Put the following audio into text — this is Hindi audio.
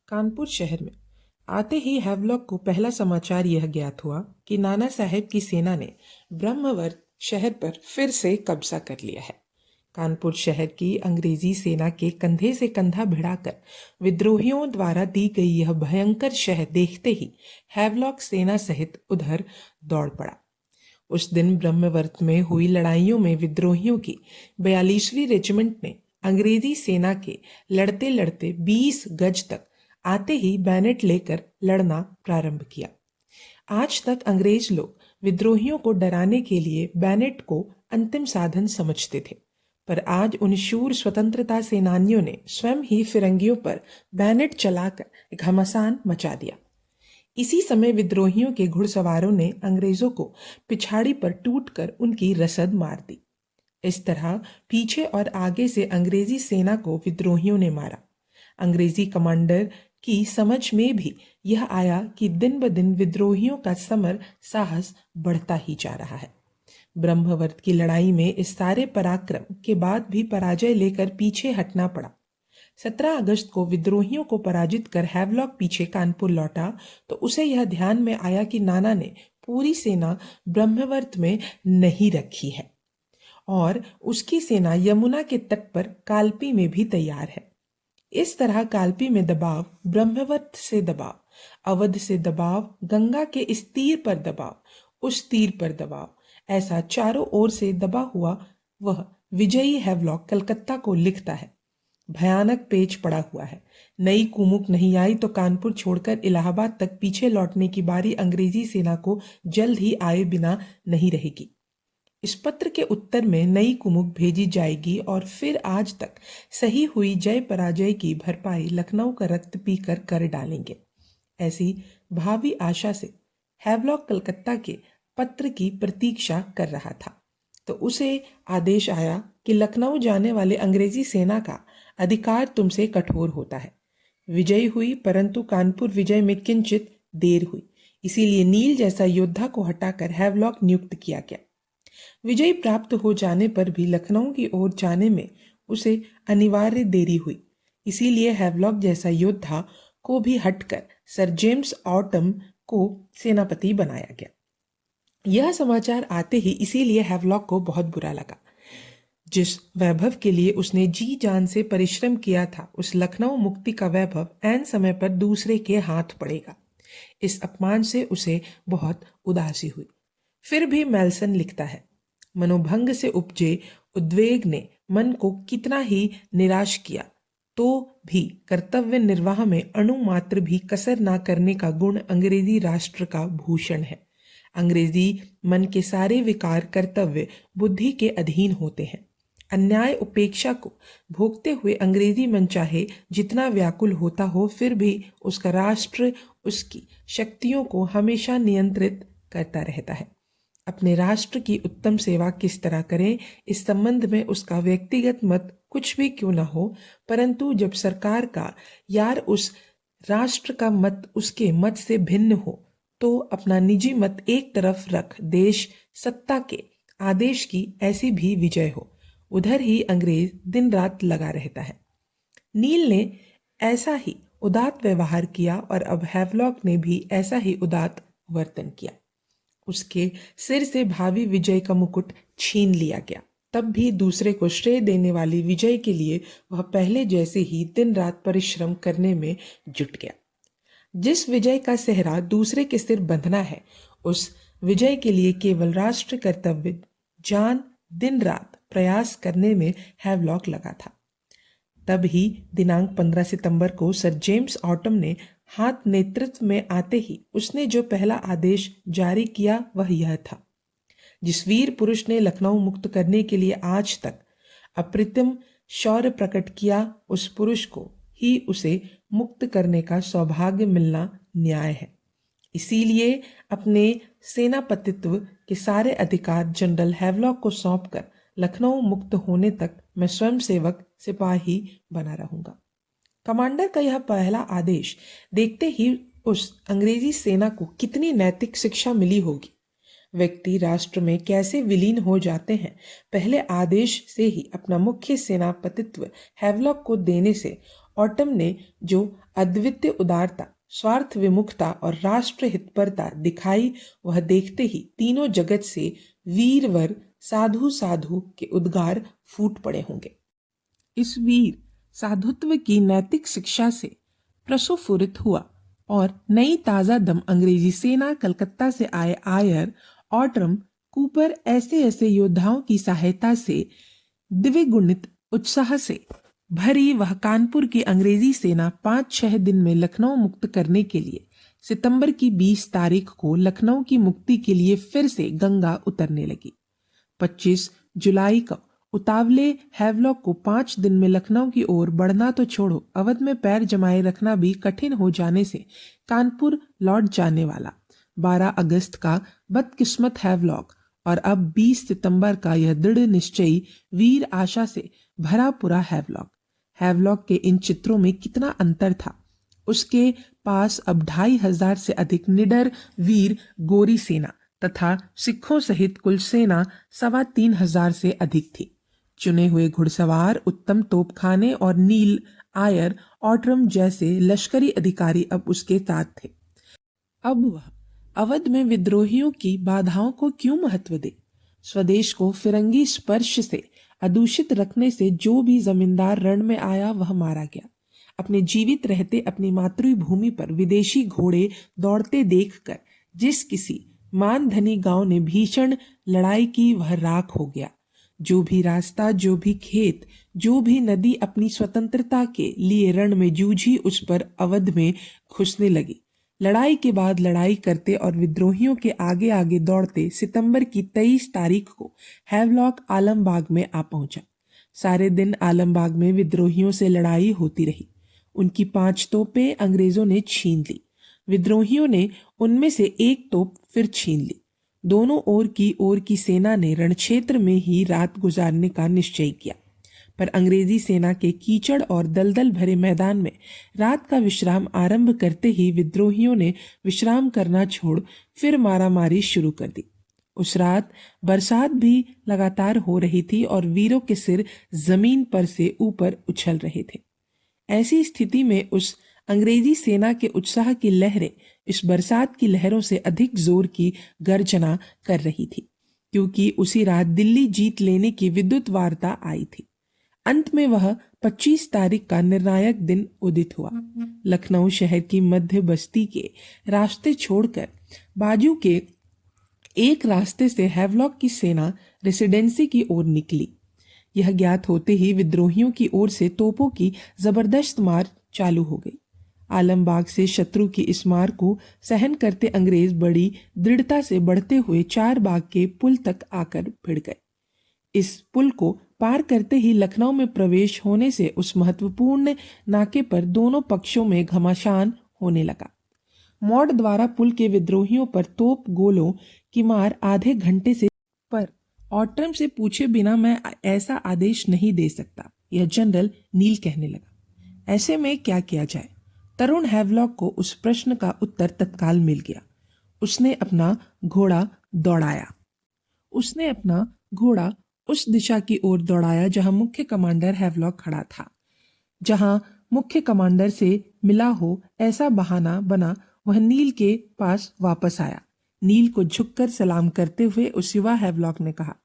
कानपुर शहर में आते ही हैवलॉक को पहला समाचार यह ज्ञात हुआ कि नाना साहेब की सेना ने ब्रह्मवर्त शहर पर फिर से कब्जा कर लिया है। कानपुर शहर की अंग्रेजी सेना के कंधे से कंधा भिड़ाकर विद्रोहियों द्वारा दी गई यह भयंकर शहर देखते ही हैवलॉक सेना सहित उधर दौड़ पड़ा। उस दिन ब्रह्मवर्त में हुई लड़ाइयों में विद्रोहियों की 42वीं रेजिमेंट ने अंग्रेजी सेना के लड़ते लड़ते 20 गज तक आते ही बैनेट लेकर लड़ना प्रारंभ किया। आज तक अंग्रेज लोग विद्रोहियों को डराने के लिए बैनेट को अंतिम साधन समझते थे, पर आज उन शूर स्वतंत्रता सेनानियों ने स्वयं ही फिरंगियों पर बैनेट चलाकर एक घमासान मचा दिया। इसी समय विद्रोहियों के घुड़सवारों ने अंग्रेजों को पिछाड़ी पर टूटकर उनकी रसद मार दी। इस तरह पीछे और आगे से अंग्रेजी सेना को विद्रोहियों ने मारा। अंग्रेजी कमांडर की समझ में भी यह आया कि दिन ब दिन विद्रोहियों का समर साहस बढ़ता ही जा रहा है। ब्रह्मवर्त की लड़ाई में इस सारे पराक्रम के बाद भी पराजय लेकर पीछे हटना पड़ा। 17 अगस्त को विद्रोहियों को पराजित कर हैवलॉक पीछे कानपुर लौटा तो उसे यह ध्यान में आया कि नाना ने पूरी सेना ब्रह्मवर्त में नहीं रखी है और उसकी सेना यमुना के तट पर कालपी में भी तैयार है। इस तरह कालपी में दबाव, ब्रह्मवर्त से दबाव, अवध से दबाव, गंगा के इस तीर पर दबाव, उस तीर पर दबाव, ऐसा चारों ओर से दबा हुआ वह विजयी हैवलॉक कलकत्ता को लिखता है। भयानक पेच पड़ा हुआ है। नई कुमुक नहीं आई तो कानपुर छोड़कर इलाहाबाद तक पीछे लौटने की बारी अंग्रेजी सेना को जल्द ही आए बिना नहीं रहेगी। इस पत्र के उत्तर में नई कुमुक भेजी जाएगी और फिर आज तक सही हुई जय पराजय की भरपाई लखनऊ का रक्त पीकर कर डालेंगे। ऐसी भावी आशा से हैवलॉक कलकत्ता के पत्र की प्रतीक्षा कर रहा था तो उसे आदेश आया कि लखनऊ जाने वाले अंग्रेजी सेना का अधिकार तुमसे कठोर होता है। विजय हुई परंतु कानपुर विजय में किंचित देर हुई, इसीलिए नील जैसा योद्धा को हटाकर हैवलॉक नियुक्त किया गया। विजय प्राप्त हो जाने पर भी लखनऊ की ओर जाने में उसे अनिवार्य देरी हुई, इसीलिए हैवलॉक जैसा योद्धा को भी हटकर सर जेम्स ऑटम को सेनापति बनाया गया। यह समाचार आते ही इसीलिए हैवलॉक को बहुत बुरा लगा। जिस वैभव के लिए उसने जी जान से परिश्रम किया था, उस लखनऊ मुक्ति का वैभव ऐन समय पर दूसरे के हाथ पड़ेगा। इस अपमान से उसे बहुत उदासी हुई। फिर भी मेल्सन लिखता है, मनोभंग से उपजे उद्वेग ने मन को कितना ही निराश किया तो भी कर्तव्य निर्वाह में अणु मात्र भी कसर ना करने का गुण अंग्रेजी राष्ट्र का भूषण है। अंग्रेजी मन के सारे विकार कर्तव्य बुद्धि के अधीन होते हैं। अन्याय उपेक्षा को भोगते हुए अंग्रेजी मन चाहे जितना व्याकुल होता हो, फिर भी उसका राष्ट्र उसकी शक्तियों को हमेशा नियंत्रित करता रहता है। अपने राष्ट्र की उत्तम सेवा किस तरह करें, इस संबंध में उसका व्यक्तिगत मत कुछ भी क्यों न हो, परंतु जब सरकार का यार उस राष्ट्र का मत उसके मत से भिन्न हो तो अपना निजी मत एक तरफ रख देश सत्ता के आदेश की ऐसी भी विजय हो, उधर ही अंग्रेज दिन रात लगा रहता है। नील ने ऐसा ही उदात्त व्यवहार किया और अब हैवलॉक ने भी ऐसा ही उदात्त वर्तन किया। उसके सिर से भावी विजय का मुकुट छीन लिया गया। तब भी दूसरे को श्रेय देने वाली विजय के लिए वह पहले जैसे ही दिन रात परिश्रम करने में जुट गया। जिस विजय का सेहरा दूसरे के सिर बंधना है, उस विजय के लिए केवल राष्ट्र कर्तव्य जान दिन रात प्रयास करने में हैवलॉक लगा था। तब ही दिनांक 15 सितंबर को सर जेम्स ऑटम ने हाथ नेतृत्व में आते ही उसने जो पहला आदेश जारी किया वह यह था, जिस वीर पुरुष ने लखनऊ मुक्त करने के लिए आज तक अप्रतिम शौर्य प्रकट किया, उस पुरुष को ही उसे मुक्त करने का सौभाग्य मिलना न्याय है। इसीलिए अपने सेनापतित्व के सारे अधिकार जनरल हैवलॉक को सौंपकर लखनऊ मुक्त होने तक मैं स्वयं सेवक सिपाही बना रहूंगा। कमांडर का यह पहला आदेश देखते ही उस अंग्रेजी सेना को कितनी नैतिक शिक्षा मिली होगी। व्यक्ति राष्ट्र में कैसे विलीन हो जाते हैं, पहले आदेश से ही अपना मुख्य सेनापतित्व हैवलॉक को देने से ऑटम ने जो अद्वितीय उदारता, स्वार्थ विमुखता और राष्ट्र हितपरता दिखाई, वह देखते ही तीनों जगत से वीरवर साधु साधु के उद्गार फूट पड़े होंगे। इस वीर साधुत्व की नैतिक शिक्षा से प्रस्फुरित हुआ और नई ताजा दम अंग्रेजी सेना, कलकत्ता से आए आयर, ऑटम, कूपर ऐसे ऐसे योद्धाओं की सहायता से द्विगुणित उत्साह से भरी वह कानपुर की अंग्रेजी सेना 5-6 दिन में लखनऊ मुक्त करने के लिए सितंबर की 20 तारीख को लखनऊ की मुक्ति के लिए फिर से गंगा उतरने लगी। 25 जुलाई को उतावले हैवलॉक को 5 दिन में लखनऊ की ओर बढ़ना तो छोड़ो, अवध में पैर जमाए रखना भी कठिन हो जाने से कानपुर लौट जाने वाला 12 अगस्त का बदकिस्मत हैवलॉक और अब 20 सितंबर का यह दृढ़ निश्चयी वीर आशा से भरा पूरा हैवलॉक। हैवलॉक के इन चित्रों में कितना अंतर था। उसके पास अब 2500 से अधिक निडर वीर गोरी सेना तथा सिखों सहित कुल सेना 3500 से अधिक थी। चुने हुए घुड़सवार, उत्तम तोपखाने और नील, आयर, ऑटम जैसे लश्करी अधिकारी अब उसके साथ थे। अब वह अवध में विद्रोहियों की बाधाओं को क्यों महत्व दे? स्वदेश को फिरंगी स्पर्श से अदूषित रखने से जो भी जमींदार रण में आया वह मारा गया। अपने जीवित रहते अपनी मातृभूमि पर विदेशी घोड़े दौड़ते देखकर जिस किसी मानधनी गांव ने भीषण लड़ाई की वह राख हो गया। जो भी रास्ता, जो भी खेत, जो भी नदी अपनी स्वतंत्रता के लिए रण में जूझी, उस पर अवध में घुसने लगी। लड़ाई के बाद लड़ाई करते और विद्रोहियों के आगे आगे दौड़ते सितंबर की 23 तारीख को हैवलॉक आलमबाग में आ पहुंचा। सारे दिन आलमबाग में विद्रोहियों से लड़ाई होती रही। उनकी 5 तोपें अंग्रेजों ने छीन ली। विद्रोहियों ने उनमें से एक तोप फिर छीन ली। दोनों ओर की सेना ने रणक्षेत्र में ही रात गुजारने का निश्चय किया, पर अंग्रेजी सेना के कीचड़ और दलदल भरे मैदान में रात का विश्राम आरंभ करते ही विद्रोहियों ने विश्राम करना छोड़ फिर मारामारी शुरू कर दी। उस रात बरसात भी लगातार हो रही थी और वीरों के सिर जमीन पर से ऊपर उछल रहे थे। ऐसी स्थिति में उस अंग्रेजी सेना के उत्साह की लहरें इस बरसात की लहरों से अधिक जोर की गर्जना कर रही थी, क्योंकि उसी रात दिल्ली जीत लेने की विद्युत वार्ता आई थी। अंत में वह 25 तारीख का निर्णायक दिन उदित हुआ। लखनऊ शहर की मध्य बस्ती के रास्ते छोड़कर बाजू के एक रास्ते से हैवलॉक की सेना रेसिडेंसी की ओर निकली। यह ज्ञात होते ही विद्रोहियों की ओर से तोपों की जबरदस्त मार चालू हो गई। आलमबाग से शत्रु की इस मार को सहन करते अंग्रेज बड़ी दृढ़ता से बढ़ते हुए 4 बाग के पुल तक आकर भिड़ गए। इस पुल को पार करते ही लखनऊ में प्रवेश होने से उस महत्वपूर्ण नाके पर दोनों पक्षों में घमासान होने लगा। मॉड द्वारा पुल के विद्रोहियों पर तोप गोलों की मार आधे घंटे से पर ऑटम से पूछे बिना मैं ऐसा आदेश नहीं दे सकता, यह जनरल नील कहने लगा। ऐसे में क्या किया जाए? तरुण हैवलॉक को उस प्रश्न का उत्तर तत्काल मिल गया। उसने अपना घोड़ा उस दिशा की ओर दौड़ाया जहां मुख्य कमांडर हैवलॉक खड़ा था। जहां मुख्य कमांडर से मिला हो ऐसा बहाना बना वह नील के पास वापस आया। नील को झुककर सलाम करते हुए उस युवा हैवलॉक ने कहा,